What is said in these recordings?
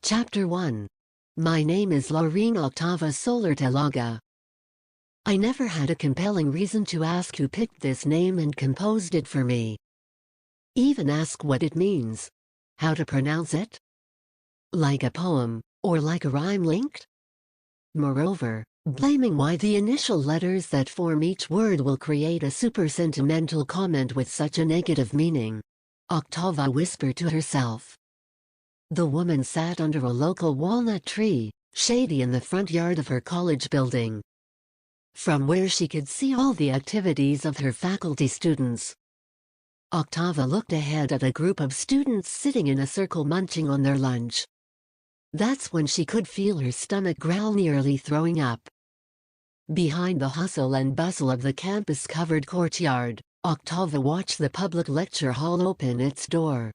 Chapter 1. My name is Laureen Octava Solar Talaga. I never had a compelling reason to ask who picked this name and composed it for me. Even ask what it means. How to pronounce it? Like a poem, or like a rhyme linked? Moreover, blaming why the initial letters that form each word will create a super sentimental comment with such a negative meaning. Octava whispered to herself. The woman sat under a local walnut tree, shady in the front yard of her college building, from where she could see all the activities of her faculty students. Octava looked ahead at a group of students sitting in a circle munching on their lunch. That's when she could feel her stomach growl, nearly throwing up. Behind the hustle and bustle of the campus-covered courtyard, Octava watched the public lecture hall open its door.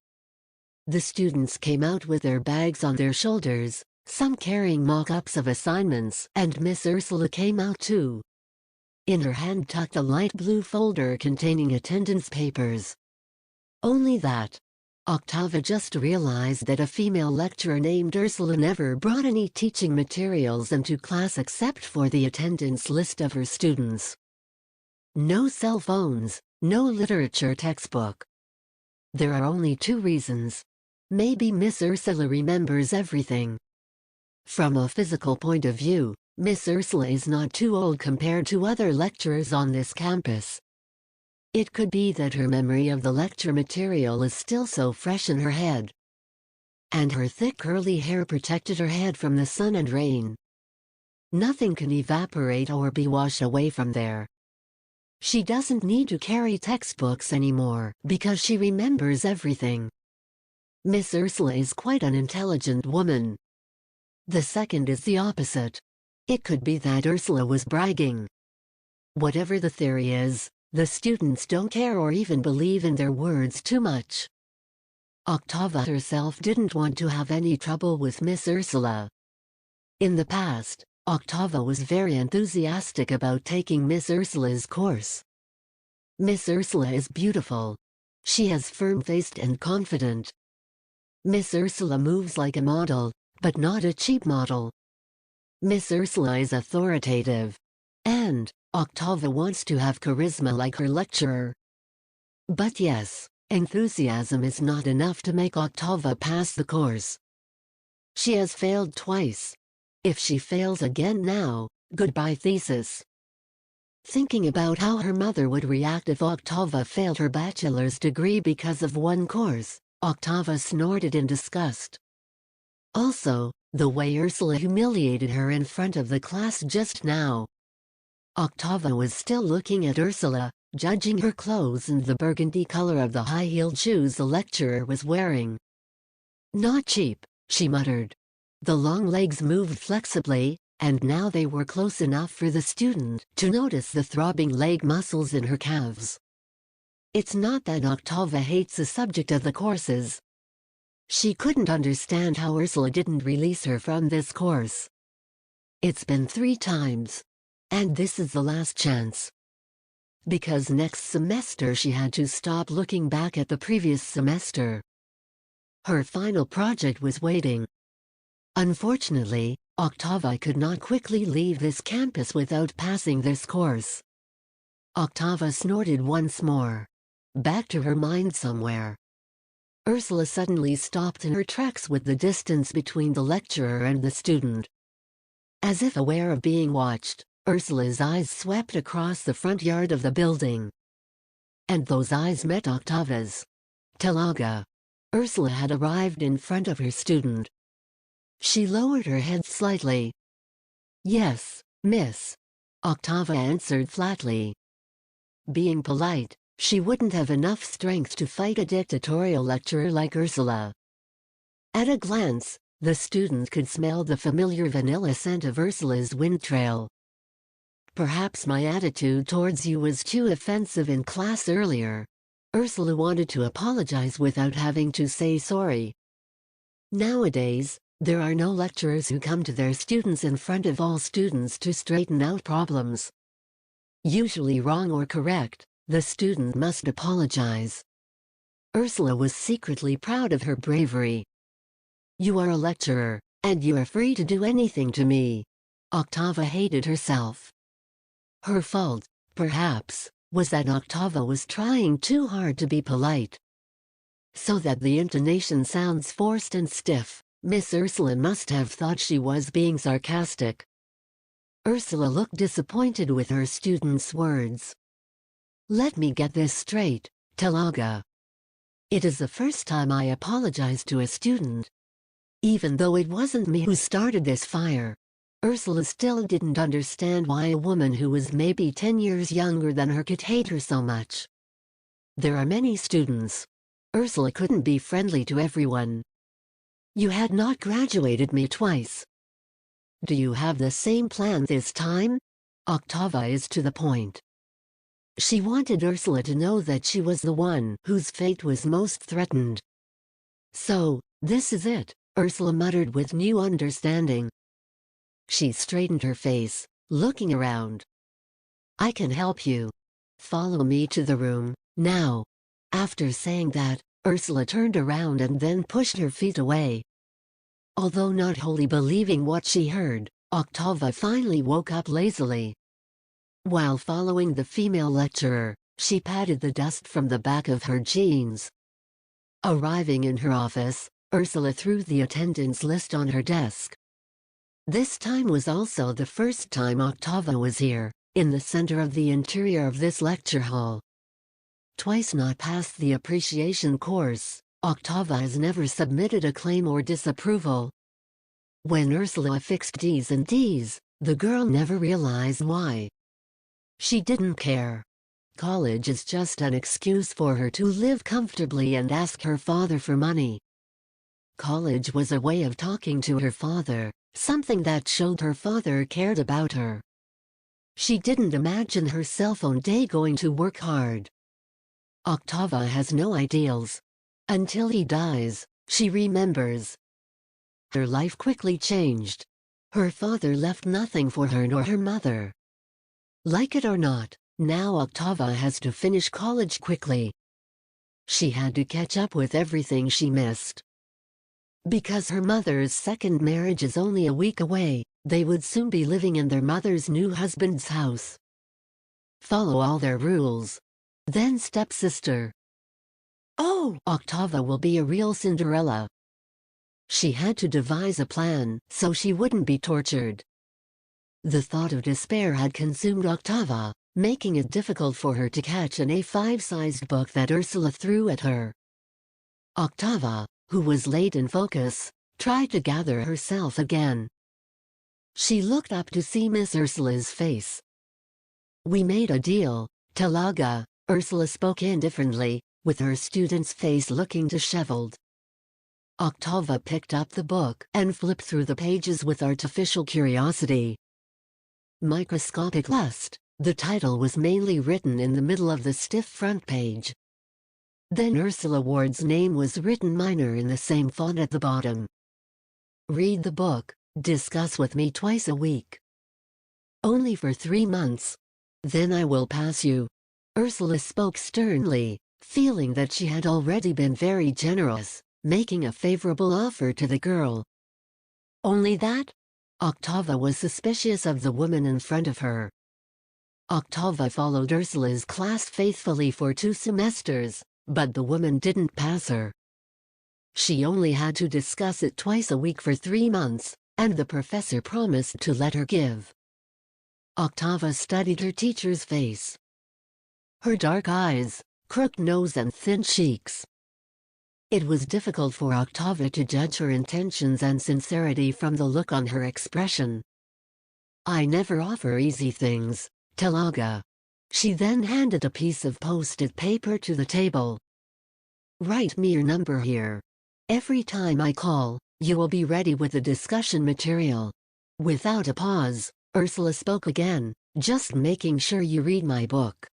The students came out with their bags on their shoulders, some carrying mock-ups of assignments, and Miss Ursula came out too. In her hand tucked a light blue folder containing attendance papers. Only that, Octava just realized that a female lecturer named Ursula never brought any teaching materials into class except for the attendance list of her students. No cell phones, no literature textbook. There are only two reasons. Maybe Miss Ursula remembers everything. From a physical point of view, Miss Ursula is not too old compared to other lecturers on this campus. It could be that her memory of the lecture material is still so fresh in her head. And her thick curly hair protected her head from the sun and rain. Nothing can evaporate or be washed away from there. She doesn't need to carry textbooks anymore because she remembers everything. Miss Ursula is quite an intelligent woman. The second is the opposite. It could be that Ursula was bragging. Whatever the theory is, the students don't care or even believe in their words too much. Octava herself didn't want to have any trouble with Miss Ursula. In the past, Octava was very enthusiastic about taking Miss Ursula's course. Miss Ursula is beautiful. She is firm-faced and confident. Miss Ursula moves like a model, but not a cheap model. Miss Ursula is authoritative. And Octava wants to have charisma like her lecturer. But yes, enthusiasm is not enough to make Octava pass the course. She has failed twice. If she fails again now, goodbye thesis. Thinking about how her mother would react if Octava failed her bachelor's degree because of one course, Octava snorted in disgust. Also, the way Ursula humiliated her in front of the class just now. Octava was still looking at Ursula, judging her clothes and the burgundy color of the high-heeled shoes the lecturer was wearing. Not cheap, she muttered. The long legs moved flexibly, and now they were close enough for the student to notice the throbbing leg muscles in her calves. It's not that Octava hates the subject of the courses. She couldn't understand how Ursula didn't release her from this course. It's been 3 times. And this is the last chance. Because next semester she had to stop looking back at the previous semester. Her final project was waiting. Unfortunately, Octava could not quickly leave this campus without passing this course. Octava snorted once more. Back to her mind somewhere. Ursula suddenly stopped in her tracks with the distance between the lecturer and the student. As if aware of being watched, Ursula's eyes swept across the front yard of the building. And those eyes met Octava's. Talaga. Ursula had arrived in front of her student. She lowered her head slightly. "Yes, miss," Octava answered flatly. Being polite, she wouldn't have enough strength to fight a dictatorial lecturer like Ursula. At a glance, the student could smell the familiar vanilla scent of Ursula's wind trail. "Perhaps my attitude towards you was too offensive in class earlier." Ursula wanted to apologize without having to say sorry. Nowadays, there are no lecturers who come to their students in front of all students to straighten out problems. Usually wrong or correct, the student must apologize. Ursula was secretly proud of her bravery. You are a lecturer, and you are free to do anything to me. Octava hated herself. Her fault, perhaps, was that Octava was trying too hard to be polite. So that the intonation sounds forced and stiff. Miss Ursula must have thought she was being sarcastic. Ursula looked disappointed with her student's words. Let me get this straight, Talaga. It is the first time I apologize to a student. Even though it wasn't me who started this fire. Ursula still didn't understand why a woman who was maybe 10 years younger than her could hate her so much. There are many students. Ursula couldn't be friendly to everyone. You had not graduated me twice. Do you have the same plan this time? Octava is to the point. She wanted Ursula to know that she was the one whose fate was most threatened. So, this is it, Ursula muttered with new understanding. She straightened her face, looking around. I can help you. Follow me to the room, now. After saying that, Ursula turned around and then pushed her feet away. Although not wholly believing what she heard, Octava finally woke up lazily. While following the female lecturer, she patted the dust from the back of her jeans. Arriving in her office, Ursula threw the attendance list on her desk. This time was also the first time Octava was here, in the center of the interior of this lecture hall. Twice not passed the appreciation course, Octava has never submitted a claim or disapproval. When Ursula affixed D's and D's, the girl never realized why. She didn't care. College is just an excuse for her to live comfortably and ask her father for money. College was a way of talking to her father, something that showed her father cared about her. She didn't imagine her cell phone day going to work hard. Octava has no ideals. Until he dies, she remembers. Her life quickly changed. Her father left nothing for her nor her mother. Like it or not, now Octava has to finish college quickly. She had to catch up with everything she missed. Because her mother's second marriage is only a week away, they would soon be living in their mother's new husband's house. Follow all their rules. Then stepsister. Oh, Octava will be a real Cinderella. She had to devise a plan so she wouldn't be tortured. The thought of despair had consumed Octava, making it difficult for her to catch an A5-sized book that Ursula threw at her. Octava, who was late in focus, tried to gather herself again. She looked up to see Miss Ursula's face. We made a deal, Talaga, Ursula spoke indifferently, with her student's face looking disheveled. Octava picked up the book and flipped through the pages with artificial curiosity. Microscopic Lust, the title was mainly written in the middle of the stiff front page. Then Ursula Ward's name was written minor in the same font at the bottom. Read the book, discuss with me twice a week. Only for 3 months. Then I will pass you. Ursula spoke sternly, feeling that she had already been very generous, making a favorable offer to the girl. Only that? Octava was suspicious of the woman in front of her. Octava followed Ursula's class faithfully for 2 semesters, but the woman didn't pass her. She only had to discuss it twice a week for 3 months, and the professor promised to let her give. Octava studied her teacher's face. Her dark eyes, crooked nose and thin cheeks. It was difficult for Octava to judge her intentions and sincerity from the look on her expression. I never offer easy things, Talaga. She then handed a piece of post-it paper to the table. Write me your number here. Every time I call, you will be ready with the discussion material. Without a pause, Ursula spoke again, just making sure you read my book.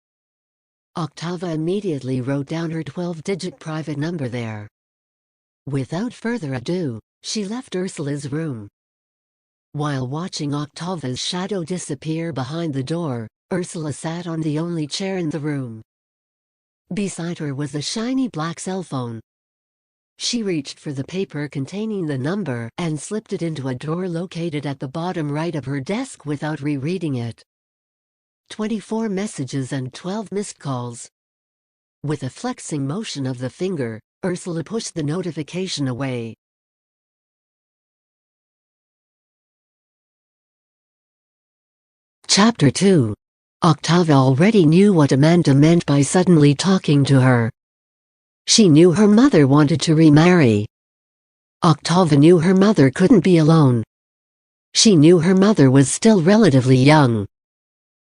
Octava immediately wrote down her 12-digit private number there. Without further ado, she left Ursula's room. While watching Octava's shadow disappear behind the door, Ursula sat on the only chair in the room. Beside her was a shiny black cell phone. She reached for the paper containing the number and slipped it into a drawer located at the bottom right of her desk without rereading it. 24 messages and 12 missed calls. With a flexing motion of the finger, Ursula pushed the notification away. Chapter 2. Octava already knew what Amanda meant by suddenly talking to her. She knew her mother wanted to remarry. Octava knew her mother couldn't be alone. She knew her mother was still relatively young.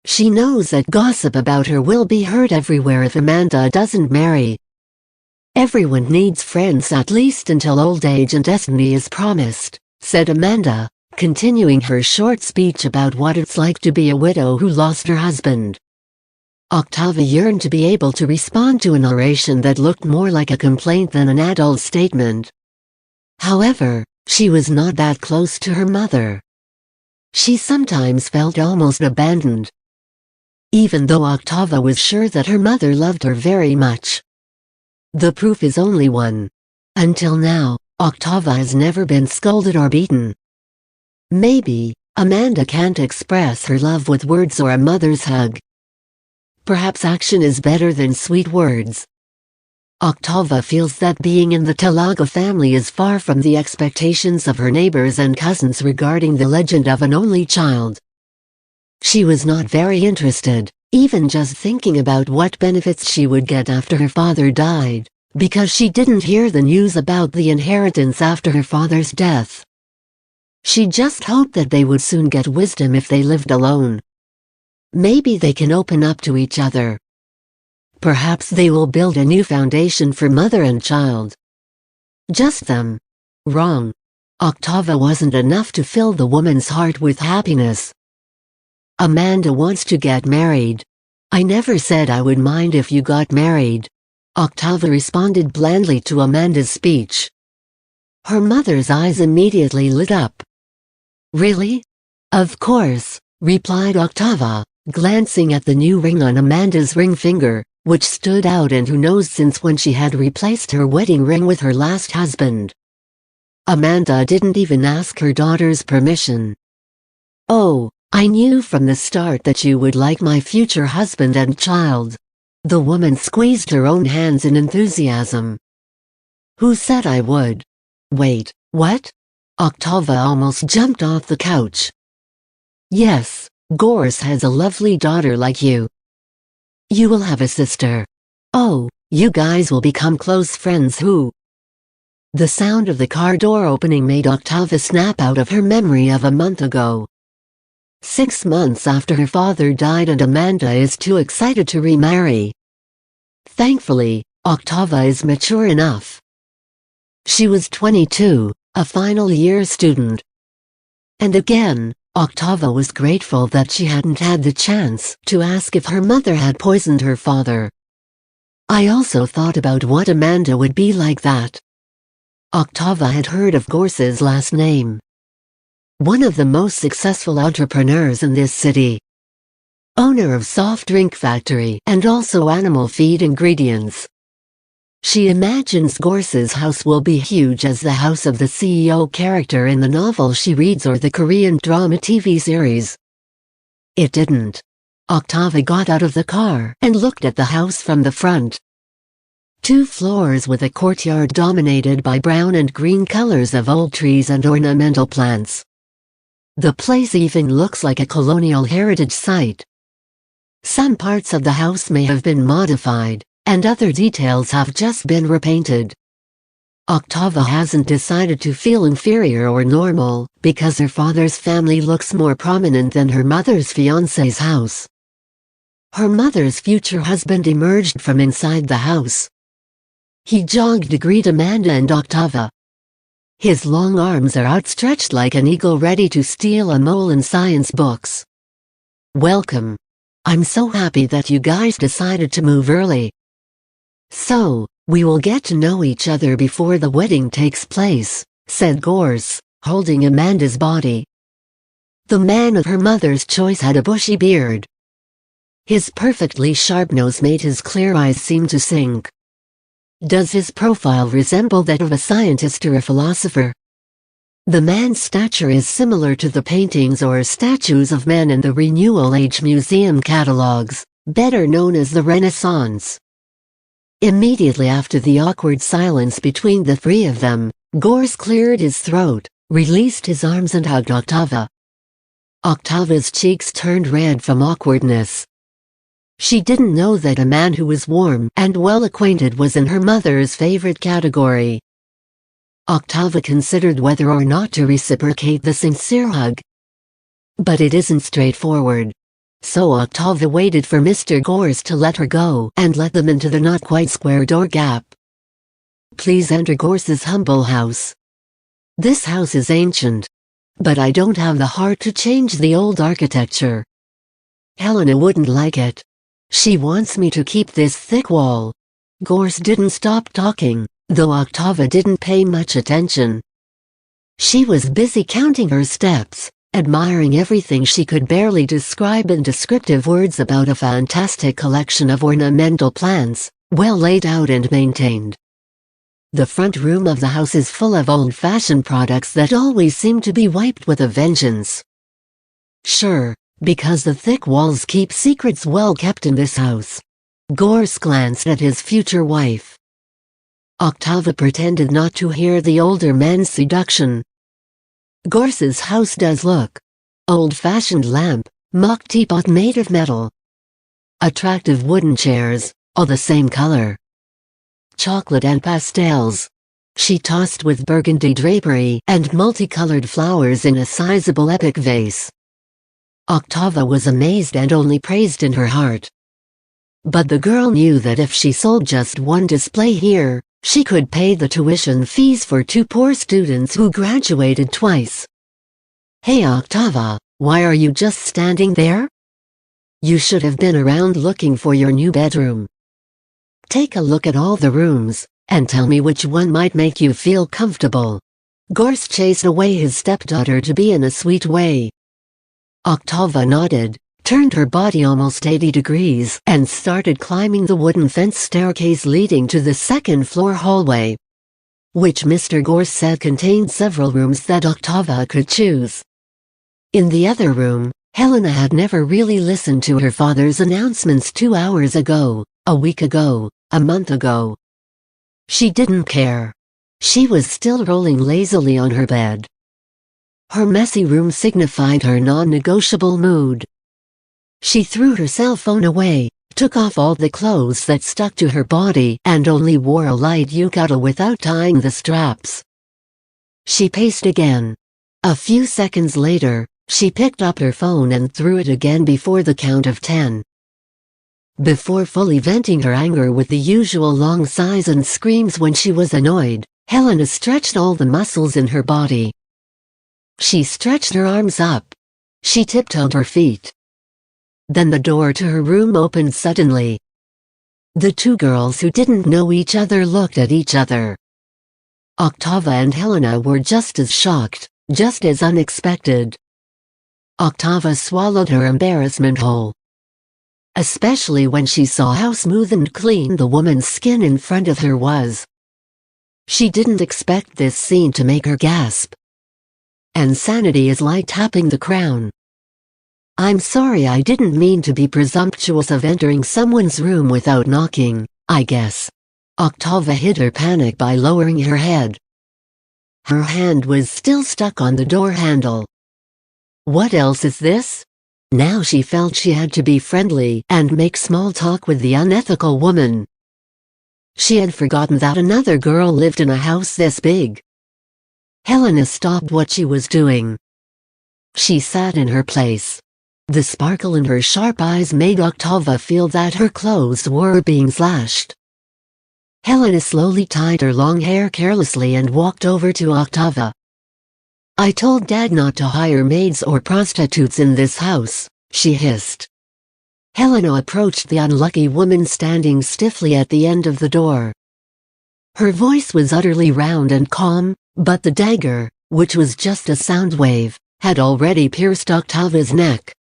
She knows that gossip about her will be heard everywhere if Amanda doesn't marry. Everyone needs friends at least until old age and destiny is promised, said Amanda, continuing her short speech about what it's like to be a widow who lost her husband. Octava yearned to be able to respond to an oration that looked more like a complaint than an adult statement. However, she was not that close to her mother. She sometimes felt almost abandoned. Even though Octava was sure that her mother loved her very much. The proof is only one. Until now, Octava has never been scolded or beaten. Maybe, Amanda can't express her love with words or a mother's hug. Perhaps action is better than sweet words. Octava feels that being in the Talaga family is far from the expectations of her neighbors and cousins regarding the legend of an only child. She was not very interested, even just thinking about what benefits she would get after her father died, because she didn't hear the news about the inheritance after her father's death. She just hoped that they would soon get wisdom if they lived alone. Maybe they can open up to each other. Perhaps they will build a new foundation for mother and child. Just them. Wrong. Octava wasn't enough to fill the woman's heart with happiness. Amanda wants to get married. I never said I would mind if you got married. Octava responded blandly to Amanda's speech. Her mother's eyes immediately lit up. Really? Of course, replied Octava, glancing at the new ring on Amanda's ring finger, which stood out and who knows since when she had replaced her wedding ring with her last husband. Amanda didn't even ask her daughter's permission. Oh, I knew from the start that you would like my future husband and child. The woman squeezed her own hands in enthusiasm. Who said I would? Wait, what? Octava almost jumped off the couch. Yes, Goris has a lovely daughter like you. You will have a sister. Oh, you guys will become close friends who? The sound of the car door opening made Octava snap out of her memory of a month ago. 6 months after her father died and Amanda is too excited to remarry. Thankfully, Octava is mature enough. She was 22, a final year student. And again, Octava was grateful that she hadn't had the chance to ask if her mother had poisoned her father. I also thought about what Amanda would be like that. Octava had heard of Gors's last name. One of the most successful entrepreneurs in this city. Owner of soft drink factory and also animal feed ingredients. She imagines Gors's house will be huge as the house of the CEO character in the novel she reads or the Korean drama TV series. It didn't. Octava got out of the car and looked at the house from the front. 2 floors with a courtyard dominated by brown and green colors of old trees and ornamental plants. The place even looks like a colonial heritage site. Some parts of the house may have been modified, and other details have just been repainted. Octava hasn't decided to feel inferior or normal, because her father's family looks more prominent than her mother's fiancé's house. Her mother's future husband emerged from inside the house. He jogged to greet Amanda and Octava. His long arms are outstretched like an eagle ready to steal a mole in science books. Welcome. I'm so happy that you guys decided to move early. So, we will get to know each other before the wedding takes place, said Gors, holding Amanda's body. The man of her mother's choice had a bushy beard. His perfectly sharp nose made his clear eyes seem to sink. Does his profile resemble that of a scientist or a philosopher? The man's stature is similar to the paintings or statues of men in the Renewal Age Museum catalogs, better known as the Renaissance. Immediately after the awkward silence between the three of them, Gors cleared his throat, released his arms and hugged Octava. Octava's cheeks turned red from awkwardness. She didn't know that a man who was warm and well-acquainted was in her mother's favorite category. Octava considered whether or not to reciprocate the sincere hug. But it isn't straightforward. So Octava waited for Mr. Gors to let her go and let them into the not-quite-square door gap. Please enter Gors's humble house. This house is ancient. But I don't have the heart to change the old architecture. Helena wouldn't like it. She wants me to keep this thick wall. Gors didn't stop talking, though Octava didn't pay much attention. She was busy counting her steps, admiring everything she could barely describe in descriptive words about a fantastic collection of ornamental plants, well laid out and maintained. The front room of the house is full of old-fashioned products that always seem to be wiped with a vengeance. Sure, because the thick walls keep secrets well kept in this house. Gors glanced at his future wife. Octava pretended not to hear the older man's seduction. Gors's house does look. Old-fashioned lamp, mock teapot made of metal. Attractive wooden chairs, all the same color. Chocolate and pastels. She tossed with burgundy drapery and multicolored flowers in a sizable epic vase. Octava was amazed and only praised in her heart. But the girl knew that if she sold just one display here, she could pay the tuition fees for two poor students who graduated twice. Hey Octava, why are you just standing there? You should have been around looking for your new bedroom. Take a look at all the rooms, and tell me which one might make you feel comfortable. Gors chased away his stepdaughter to be in a sweet way. Octava nodded, turned her body almost 80 degrees, and started climbing the wooden fence staircase leading to the second-floor hallway, which Mr. Gors said contained several rooms that Octava could choose. In the other room, Helena had never really listened to her father's announcements 2 hours ago, a week ago, a month ago. She didn't care. She was still rolling lazily on her bed. Her messy room signified her non-negotiable mood. She threw her cell phone away, took off all the clothes that stuck to her body and only wore a light yukata without tying the straps. She paced again. A few seconds later, she picked up her phone and threw it again before the count of 10. Before fully venting her anger with the usual long sighs and screams when she was annoyed, Helena stretched all the muscles in her body. She stretched her arms up. She tiptoed her feet. Then the door to her room opened suddenly. The two girls who didn't know each other looked at each other. Octava and Helena were just as shocked, just as unexpected. Octava swallowed her embarrassment whole. Especially when she saw how smooth and clean the woman's skin in front of her was. She didn't expect this scene to make her gasp. And sanity is like tapping the crown. I'm sorry, I didn't mean to be presumptuous of entering someone's room without knocking, I guess. Octava hid her panic by lowering her head. Her hand was still stuck on the door handle. What else is this? Now she felt she had to be friendly and make small talk with the unethical woman. She had forgotten that another girl lived in a house this big. Helena stopped what she was doing. She sat in her place. The sparkle in her sharp eyes made Octava feel that her clothes were being slashed. Helena slowly tied her long hair carelessly and walked over to Octava. I told Dad not to hire maids or prostitutes in this house, she hissed. Helena approached the unlucky woman standing stiffly at the end of the door. Her voice was utterly round and calm, but the dagger, which was just a sound wave, had already pierced Octava's neck.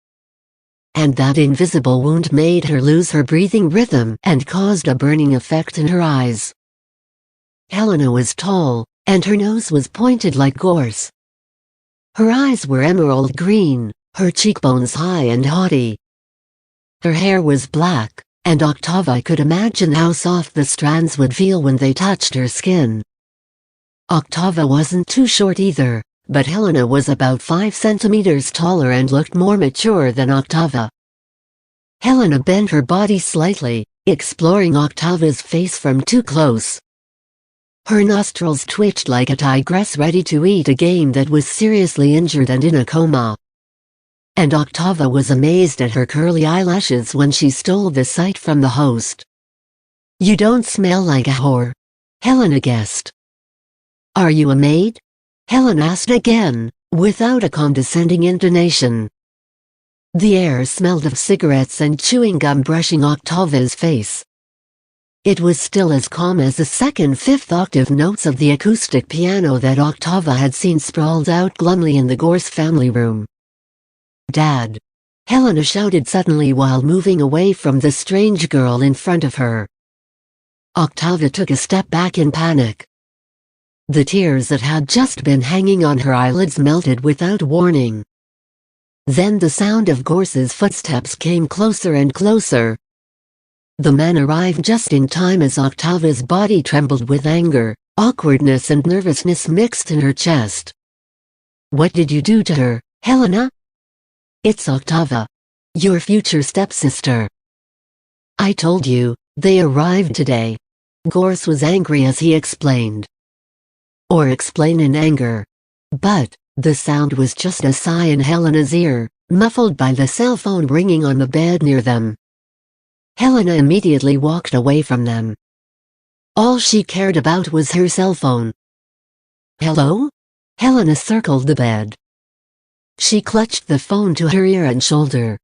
And that invisible wound made her lose her breathing rhythm and caused a burning effect in her eyes. Helena was tall, and her nose was pointed like gorse. Her eyes were emerald green, her cheekbones high and haughty. Her hair was black, and Octava could imagine how soft the strands would feel when they touched her skin. Octava wasn't too short either, but Helena was about 5 centimeters taller and looked more mature than Octava. Helena bent her body slightly, exploring Octava's face from too close. Her nostrils twitched like a tigress ready to eat a game that was seriously injured and in a coma. And Octava was amazed at her curly eyelashes when she stole the sight from the host. "You don't smell like a whore," Helena guessed. "Are you a maid?" Helen asked again, without a condescending intonation. The air smelled of cigarettes and chewing gum brushing Octava's face. It was still as calm as the second fifth octave notes of the acoustic piano that Octava had seen sprawled out glumly in the Gorse family room. "Dad!" Helena shouted suddenly while moving away from the strange girl in front of her. Octava took a step back in panic. The tears that had just been hanging on her eyelids melted without warning. Then the sound of Gorse's footsteps came closer and closer. The man arrived just in time as Octava's body trembled with anger, awkwardness and nervousness mixed in her chest. "What did you do to her, Helena?" "It's Octava. Your future stepsister." "I told you, they arrived today." Gorse was angry as he explained. Or explain in anger. But the sound was just a sigh in Helena's ear, muffled by the cell phone ringing on the bed near them. Helena immediately walked away from them. All she cared about was her cell phone. "Hello?" Helena circled the bed. She clutched the phone to her ear and shoulder.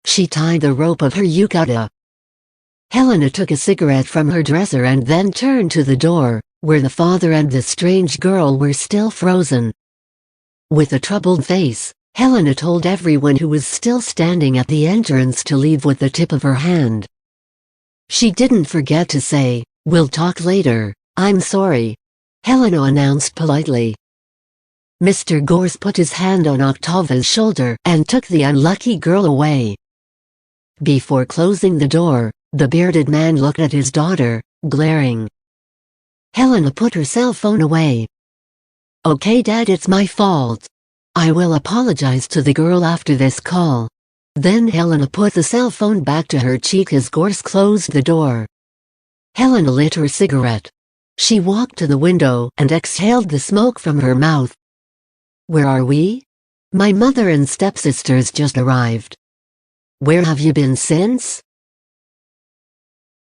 She tied the rope of her yukata. Helena took a cigarette from her dresser and then turned to the door, where the father and the strange girl were still frozen. With a troubled face, Helena told everyone who was still standing at the entrance to leave with the tip of her hand. She didn't forget to say, "We'll talk later, I'm sorry," Helena announced politely. Mr. Gorse put his hand on Octava's shoulder and took the unlucky girl away. Before closing the door, the bearded man looked at his daughter, glaring. Helena put her cell phone away. "Okay, Dad, it's my fault. I will apologize to the girl after this call." Then Helena put the cell phone back to her cheek as Gorse closed the door. Helena lit her cigarette. She walked to the window and exhaled the smoke from her mouth. "Where are we? My mother and stepsisters just arrived." "Where have you been since?"